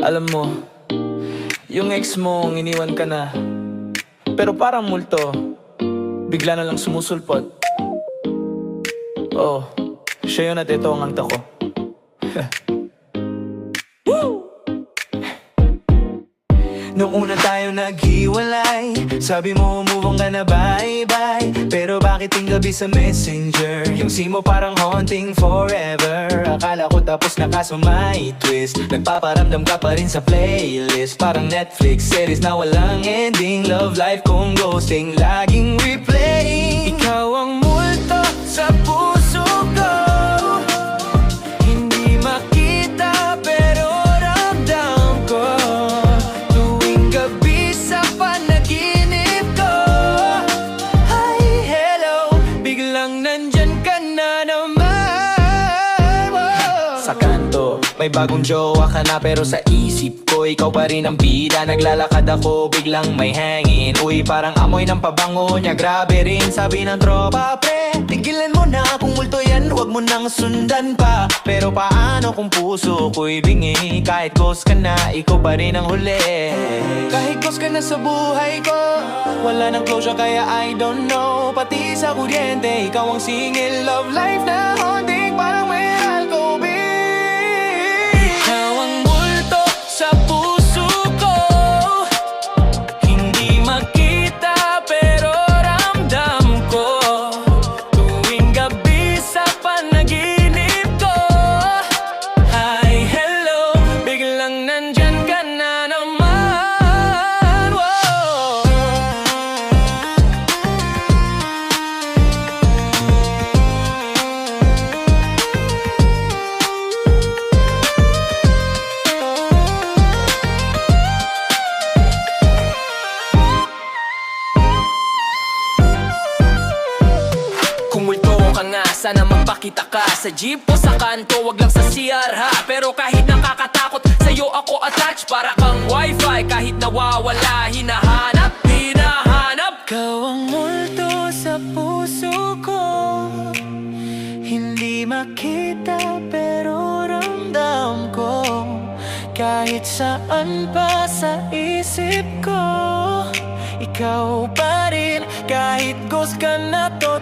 Alam mo, yung ex mo iniwan ka na, pero parang multo, bigla na lang sumusulpot. Oh, siya yun at ito ang angta ko. Noong una tayo naghiwalay, sabi mo umubong ka na bye-bye. Pero bakit yung gabi sa messenger, yung scene mo parang haunting forever. Akala ko tapos na kaso may twist, nagpaparamdam ka pa rin sa playlist. Parang Netflix series na walang ending, love life kung ghosting laging replaying. Ikaw ang multo sa puso ko, hindi makita pero ramdam ko. Tuwing gabi sa panaginip ko, hi, hello, biglang nandyan ka na naman. Sa kanto, may bagong jowa ka na pero sa isip ko ikaw pa rin ang bida. Naglalakad ako, biglang may hangin. Uy, parang amoy ng pabango niya, grabe rin. Sabi ng tropa, pre, tigilan mo na kung multo yan, huwag mo nang sundan pa. Pero paano kung puso ko'y bingi? Kahit ghost ka na, ikaw pa rin ang huli. Kahit ghost ka na sa buhay ko, wala nang closure kaya I don't know. Pati sa kuryente, ikaw ang singil. Love life na haunting, parang may alcohol. Ikaw ang multo sa puso ko, hindi makita pero ramdam ko. Tuwing gabi sa panaginip ko, hi, hello, biglang nandyan ka na naman. Whoa. Kung multo ka nga, sana magpakita ka sa jeep o sa kanto, wag lang sa CR ha. Pero kahit nakakatakot, sa'yo ako attached. Para kang wifi, kahit nawawala, hinahanap. Ikaw ang multo sa puso ko, hindi makita pero ramdam ko. Kahit saan pa sa isip ko, ikaw pa rin. Kahit ghost ka na, totoo